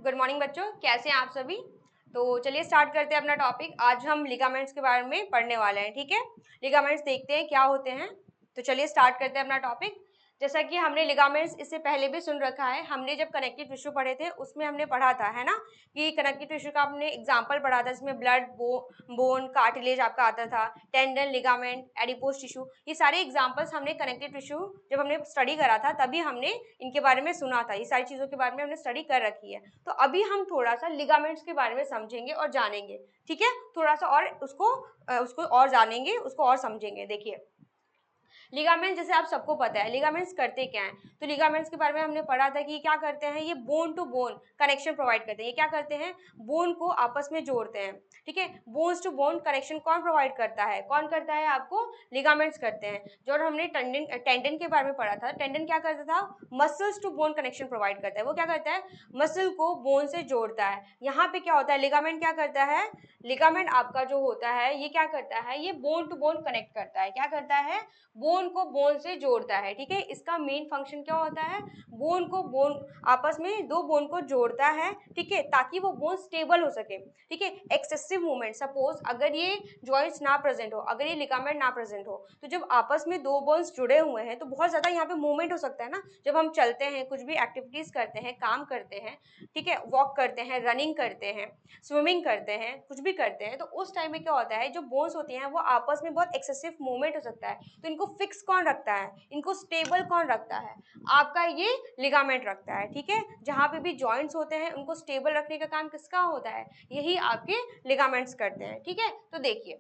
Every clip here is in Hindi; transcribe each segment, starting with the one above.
गुड मॉर्निंग बच्चों, कैसे हैं आप सभी। तो चलिए स्टार्ट करते हैं अपना टॉपिक। आज हम लिगामेंट्स के बारे में पढ़ने वाले हैं। ठीक है, लिगामेंट्स देखते हैं क्या होते हैं। तो चलिए स्टार्ट करते हैं अपना टॉपिक। जैसा कि हमने लिगामेंट्स इससे पहले भी सुन रखा है, हमने जब कनेक्टिव टिश्यू पढ़े थे उसमें हमने पढ़ा था, है ना, कि कनेक्टिव टिश्यू का हमने एग्जाम्पल पढ़ा था, इसमें ब्लड, बोन, कार्टिलेज आपका आता था, टेंडन, लिगामेंट, एडिपोज टिश्यू, ये सारे एग्जाम्पल्स हमने कनेक्टिव टिश्यू जब हमने स्टडी करा था तभी हमने इनके बारे में सुना था। ये सारी चीज़ों के बारे में हमने स्टडी कर रखी है। तो अभी हम थोड़ा सा लिगामेंट्स के बारे में समझेंगे और जानेंगे। ठीक है, थोड़ा सा और उसको और जानेंगे, उसको और समझेंगे। देखिए, लिगामेंट जैसे आप सबको पता है लिगामेंट्स करते क्या हैं। तो लिगामेंट्स के बारे में हमने पढ़ा था कि क्या करते हैं, ये bone to bone connection provide करते हैं। ये क्या करते हैं, बोन को आपस में जोड़ते हैं। ठीक है, बोन्स टू बोन कनेक्शन कौन प्रोवाइड करता है, कौन करता है, आपको लिगामेंट्स करते हैं। जो हमने टेंडन के बारे में पढ़ा था, टेंडन क्या करता था, muscles to bone connection provide करता है। वो क्या करता है, मसल को बोन से जोड़ता है। यहाँ पे क्या होता है, लिगामेंट क्या करता है, लिगामेंट आपका जो होता है ये क्या करता है, ये बोन टू बोन कनेक्ट करता है। क्या करता है, बोन को बोन से जोड़ता है। ठीक है, इसका मेन फंक्शन क्या होता है, बोन को बोन आपस में दो बोन को जोड़ता है। ठीक है, ताकि वो बोन स्टेबल हो सके। ठीक है, एक्सेसिव मूवमेंट, सपोज अगर ये जॉइंट्स ना प्रेजेंट हो, अगर ये लिगामेंट ना प्रेजेंट हो, तो जब आपस में दो बोन्स जुड़े हुए हैं तो बहुत ज्यादा यहाँ पे मूवमेंट हो सकता है ना। जब हम चलते हैं, कुछ भी एक्टिविटीज करते हैं, काम करते हैं, ठीक है, वॉक करते हैं, रनिंग करते हैं, स्विमिंग करते हैं, कुछ भी करते हैं, तो उस टाइम में क्या होता है, जो बोन्स होती हैं वो आपस में बहुत एक्सेसिव मूवमेंट हो सकता है। तो इनको फिक्स कौन रखता है, इनको स्टेबल कौन रखता है, आपका ये लिगामेंट रखता है। ठीक है, जहाँ पे भी जॉइंट्स होते हैं उनको स्टेबल रखने का काम किसका होता है, यही आपके लिगामेंट्स करते हैं। ठीक है, तो देखिए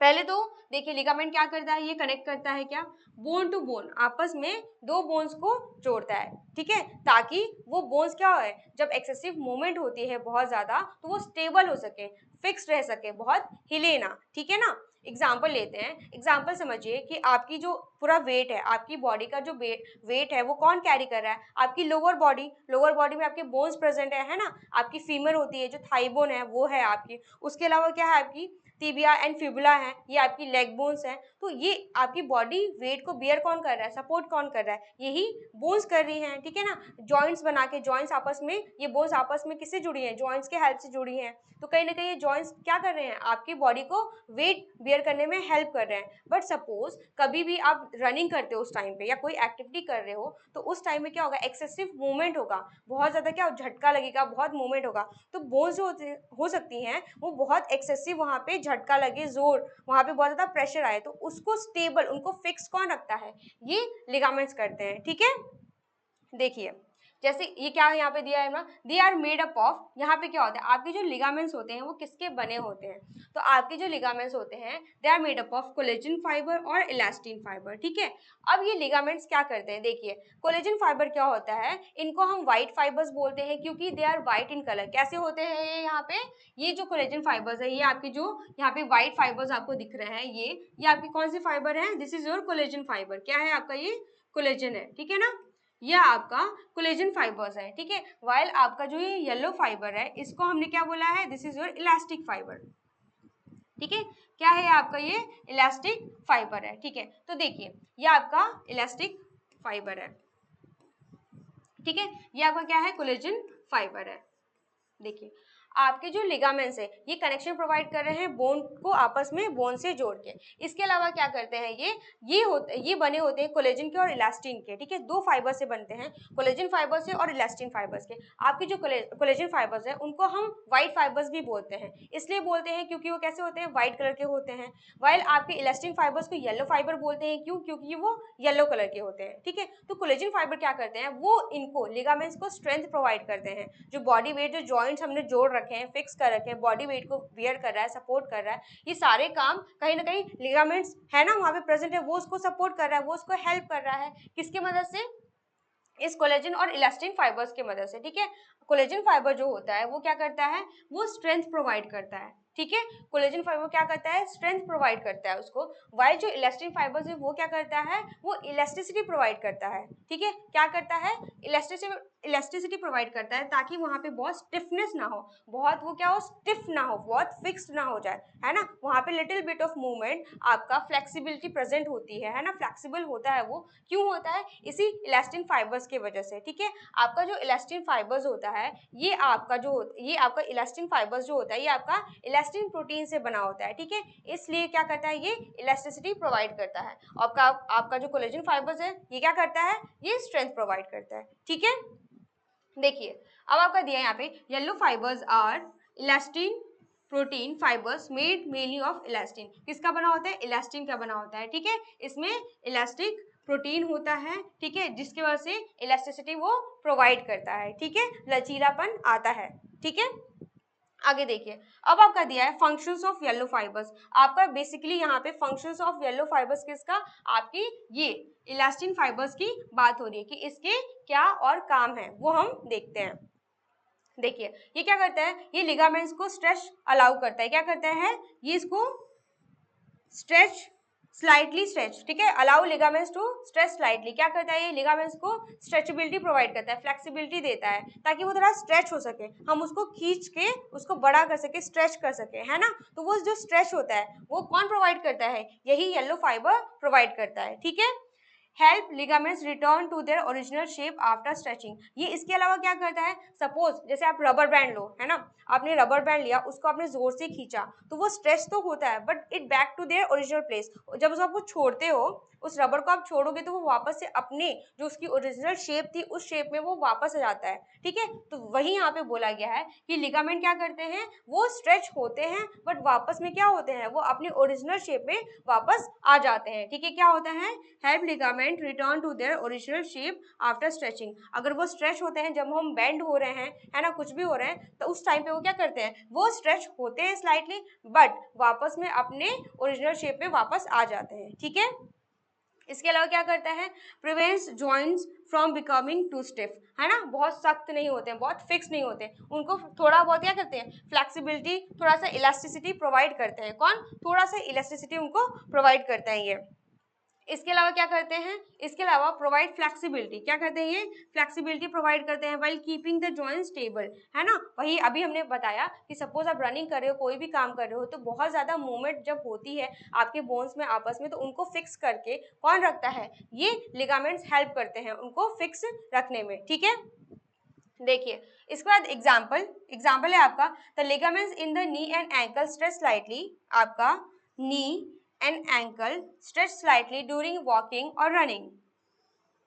पहले तो देखिए लिगामेंट क्या करता है, ये कनेक्ट करता है क्या, बोन टू बोन, आपस में दो बोन्स को जोड़ता है। ठीक है, ताकि वो बोन्स क्या हो, जब एक्सेसिव मूवमेंट होती है बहुत ज्यादा, तो वो स्टेबल हो सके, फिक्स रह सके, बहुत हिले ना। ठीक है ना, एग्जाम्पल लेते हैं। एग्जाम्पल समझिए कि आपकी जो पूरा वेट है, आपकी बॉडी का जो वेट है वो कौन कैरी कर रहा है, आपकी लोअर बॉडी में आपके बोन्स प्रेजेंट है ना, आपकी फीमर होती है, जो थाई बोन है वो है आपकी, उसके अलावा क्या है, आपकी टिबिया एंड फिबुला है, ये आपकी लेग बोन्स हैं। तो ये आपकी बॉडी वेट को बियर कौन कर रहा है, सपोर्ट कौन कर रहा है, यही बोन्स कर रही हैं। ठीक है ना, जॉइंट्स बना के, जॉइंट्स आपस में, ये बोन्स आपस में किससे जुड़ी हैं, जॉइंट्स के हेल्प से जुड़ी हैं। तो कहीं ना कहीं ये जॉइंट्स क्या कर रहे हैं, आपकी बॉडी को वेट बियर करने में हेल्प कर रहे हैं। बट सपोज कभी भी आप रनिंग करते हो उस टाइम पे, या कोई एक्टिविटी कर रहे हो, तो उस टाइम में क्या होगा, एक्सेसिव मूवमेंट होगा, बहुत ज्यादा क्या झटका लगेगा, बहुत मूवमेंट होगा। तो बोन्स जो हो सकती हैं वो बहुत एक्सेसिव, वहाँ पे झटका लगे, जोर, वहाँ पे बहुत ज्यादा प्रेशर आए, तो उसको स्टेबल, उनको फिक्स कौन रखता है, ये लिगामेंट्स करते हैं। ठीक है, देखिए जैसे ये क्या यहाँ पे दिया है ना, they are made up of, यहाँ पे क्या होता है, आपके जो लिगामेंट्स होते हैं वो किसके बने होते हैं, तो आपके जो लिगामेंट्स होते हैं they are made up of collagen fiber और इलास्टिन फाइबर। ठीक है, अब ये लिगामेंट्स क्या करते हैं, देखिए कोलेजन फाइबर क्या होता है, इनको हम व्हाइट फाइबर्स बोलते हैं क्योंकि they are white in colour. कैसे होते हैं ये, यहाँ पे ये जो कोलेजन फाइबर्स है, ये आपकी जो यहाँ पे व्हाइट फाइबर्स आपको दिख रहे हैं, ये आपकी कौन सी फाइबर है, this is your collagen fibre. क्या है आपका, ये कोलेजन है। ठीक है ना, यह आपका कोलेजन फाइबर्स है। ठीक है, वाइल आपका जो ये येलो फाइबर है इसको हमने क्या बोला है, this is your elastic fibre. ठीक है, क्या है आपका, ये इलास्टिक फाइबर है। ठीक है, तो देखिए ये आपका इलास्टिक फाइबर है। ठीक है, ये आपका क्या है, कोलेजन फाइबर है। देखिए आपके जो लिगामेंट्स है ये कनेक्शन प्रोवाइड कर रहे हैं बोन को आपस में, बोन से जोड़ के। इसके अलावा क्या करते हैं, ये बने होते हैं कोलेजन के और इलास्टिन के। ठीक है, दो फाइबर से बनते हैं, कोलेजन फाइबर से और इलास्टिन फाइबर्स के। आपके जो कोलेजन फाइबर्स है उनको हम व्हाइट फाइबर्स भी बोलते हैं, इसलिए बोलते हैं क्योंकि वो कैसे होते हैं, व्हाइट कलर के होते हैं। वाइल आपके इलास्टिन फाइबर्स को येलो फाइबर बोलते हैं, क्यों, क्योंकि वो येलो कलर के होते हैं। ठीक है, तो कोलेजन फाइबर क्या करते हैं, वो इनको लिगामेंट्स को स्ट्रेंथ प्रोवाइड करते हैं। जो बॉडी वेट, जो जॉइंट्स हमने जोड़ रखे हैं, फिक्स कर रखे हैं, बॉडी वेट को बियर कर रहा है, सपोर्ट कर रहा है, ये सारे काम कहीं ना कहीं लिगामेंट्स है ना वहाँ पे प्रेजेंट है, वो उसको सपोर्ट कर रहा है, वो उसको हेल्प कर रहा है, किसकी मदद से, इस कोलेजन और इलास्टिन फाइबर्स की मदद से। ठीक है, कोलेजन फाइबर जो होता है वो क्या करता है, वो स्ट्रेंथ प्रोवाइड करता है। ठीक है। कोलेजन फाइबर क्या करता है, स्ट्रेंथ प्रोवाइड करता है उसको, वाइल जो इलास्टिन फाइबर्स है वो क्या करता है, वो इलास्टिसिटी प्रोवाइड करता है। ठीक है, क्या करता है, इलास्टिसिटी प्रोवाइड करता है ताकि वहां पे बहुत स्टिफनेस ना हो, बहुत वो क्या हो, स्टिफ ना हो, बहुत फिक्स्ड ना हो जाए, है ना। वहां पे लिटिल बिट ऑफ मूवमेंट, आपका फ्लेक्सिबिलिटी प्रेजेंट होती है ना, फ्लेक्सिबल होता है वो, क्यों होता है, इसी इलास्टिन फाइबर्स की वजह से। ठीक है, आपका जो इलास्टिन फाइबर्स होता है, ये आपका इलास्टिन फाइबर्स जो होता है ये आपका इलास्टिन प्रोटीन से बना होता है। ठीक है, इसलिए क्या करता है, ये इलास्टिसिटी प्रोवाइड करता है। आपका जो कोलेजन फाइबर्स है ये क्या करता है, ये स्ट्रेंथ प्रोवाइड करता है। ठीक है, देखिए अब आपका दिया है यहाँ पे, yellow fibers are elastin protein fibers made mainly of elastin. किसका बना होता है, इलास्टिन का बना होता है। ठीक है, इसमें इलास्टिक प्रोटीन होता है, ठीक है, जिसकी वजह से इलास्टिसिटी वो प्रोवाइड करता है। ठीक है, लचीलापन आता है। ठीक है, आगे देखिए, अब आपका दिया है फंक्शंस ऑफ येलो फाइबर्स। आपका बेसिकली यहाँ पे फंक्शंस ऑफ येलो फाइबर्स किसका, आपकी ये इलास्टिन फाइबर्स की बात हो रही है कि इसके क्या और काम है वो हम देखते हैं। देखिए ये क्या करता है, ये लिगामेंट्स को स्ट्रेच अलाउ करता है, क्या करता है, ये इसको स्ट्रेच, स्लाइटली स्ट्रेच, ठीक है, allow ligaments to stretch slightly, क्या करता है, ये लिगामेंट्स को स्ट्रेचेबिलिटी प्रोवाइड करता है, फ्लेक्सिबिलिटी देता है ताकि वो थोड़ा स्ट्रेच हो सके, हम उसको खींच के उसको बड़ा कर सके, स्ट्रेच कर सके, है ना। तो वो जो स्ट्रेच होता है वो कौन प्रोवाइड करता है, यही येलो फाइबर प्रोवाइड करता है। ठीक है, help ligaments return to their original shape after stretching. ये इसके अलावा क्या करता है, सपोज जैसे आप रबर बैंड लो, है ना, आपने रबर बैंड लिया, उसको आपने जोर से खींचा तो वो स्ट्रेच तो होता है but it back to their original place. जब उसको आप छोड़ते हो, उस रबर को आप छोड़ोगे तो वो वापस से अपने जो उसकी ओरिजिनल शेप थी उस शेप में वो वापस आ जाता है। ठीक है, तो वही यहाँ पे बोला गया है कि लिगामेंट क्या करते हैं, वो स्ट्रेच होते हैं बट वापस में क्या होते हैं, वो अपनी ओरिजिनल शेप में वापस आ जाते हैं। ठीक है, क्या होता है, help ligament return to their original shape after stretching. अगर वो स्ट्रेच होते हैं, जब हम बेंड हो रहे हैं, है ना, कुछ भी हो रहे हैं, तो उस टाइम पे वो क्या करते हैं, वो स्ट्रेच होते हैं स्लाइटली बट वापस में अपने ओरिजिनल शेप में वापस आ जाते हैं। ठीक है, इसके अलावा क्या करता है, prevents joints from becoming too stiff, है ना, बहुत सख्त नहीं होते हैं, बहुत फिक्स नहीं होते हैं, उनको थोड़ा बहुत क्या करते हैं, फ्लेक्सिबिलिटी, थोड़ा सा इलास्टिसिटी प्रोवाइड करते हैं। कौन, थोड़ा सा इलास्टिसिटी उनको प्रोवाइड करते हैं ये। इसके अलावा क्या करते हैं, इसके अलावा प्रोवाइड फ्लेक्सिबिलिटी, क्या करते हैं, ये फ्लेक्सिबिलिटी प्रोवाइड करते हैं while keeping the joint stable, है ना। वही अभी हमने बताया कि सपोज आप रनिंग कर रहे हो, कोई भी काम कर रहे हो, तो बहुत ज़्यादा मूवमेंट जब होती है आपके बोन्स में आपस में, तो उनको फिक्स करके कौन रखता है, ये लिगामेंट्स हेल्प करते हैं उनको फिक्स रखने में। ठीक है, देखिए इसके बाद एग्जाम्पल है आपका, the ligaments in the knee and ankle stretch slightly, आपका नी and ankle stretch slightly during walking or running,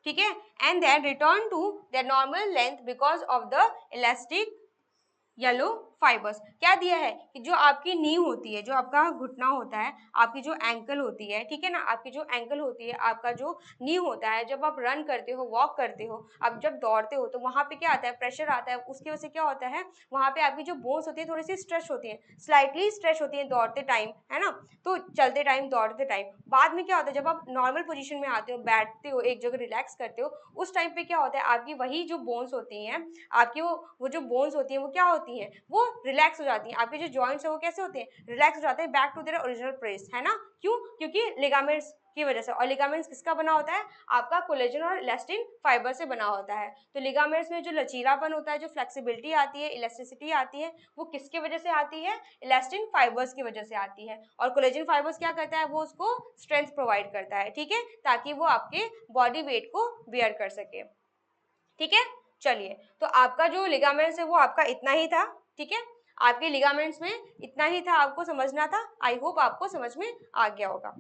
ठीक है, and then return to their normal length because of the elastic yellow fibres. क्या दिया है कि जो आपकी नी होती है, जो आपका घुटना होता है, आपकी जो एंकल होती है, ठीक है ना, आपकी जो एंकल होती है, आपका जो नी होता है, जब आप रन करते हो, वॉक करते हो, आप जब दौड़ते हो, तो वहाँ पे क्या आता है, प्रेशर आता है, उसकी वजह से क्या होता है, वहाँ पे आपकी जो बोन्स होती है थोड़ी सी स्ट्रेच होती है, स्लाइटली स्ट्रेच होती है दौड़ते टाइम, है ना, तो चलते टाइम, दौड़ते टाइम। बाद में क्या होता है, जब आप नॉर्मल पोजिशन में आते हो, बैठते हो, एक जगह रिलैक्स करते हो, उस टाइम पे क्या होता है, आपकी वही जो बोन्स होती हैं, आपकी वो जो बोन्स होती हैं वो क्या होती हैं, वो रिलैक्स हो जाती हैं, आपके जो जॉइंट्स है वो कैसे होते हैं, रिलैक्स हो जाते हैं, back to their original place, है ना। क्यों, क्योंकि लिगामेंट्स की वजह से। और लिगामेंट्स किसका बना होता है, आपका कोलेजन और इलास्टिन फाइबर से बना होता है। तो लिगामेंट्स में जो लचीलापन होता है, जो फ्लेक्सिबिलिटी आती है, इलास्टिसिटी आती है, वो किसकी वजह से आती है, इलास्टिन फाइबर्स की वजह से आती है। और कोलेजन फाइबर्स क्या करता है, वो उसको स्ट्रेंथ प्रोवाइड करता है, ठीक है, ताकि वो आपके बॉडी वेट को बेयर कर सके। ठीक है, चलिए, तो आपका जो लिगामेंट्स है वो आपका इतना ही था। ठीक है, आपके लिगामेंट्स में इतना ही था, आपको समझना था। आई होप आपको समझ में आ गया होगा।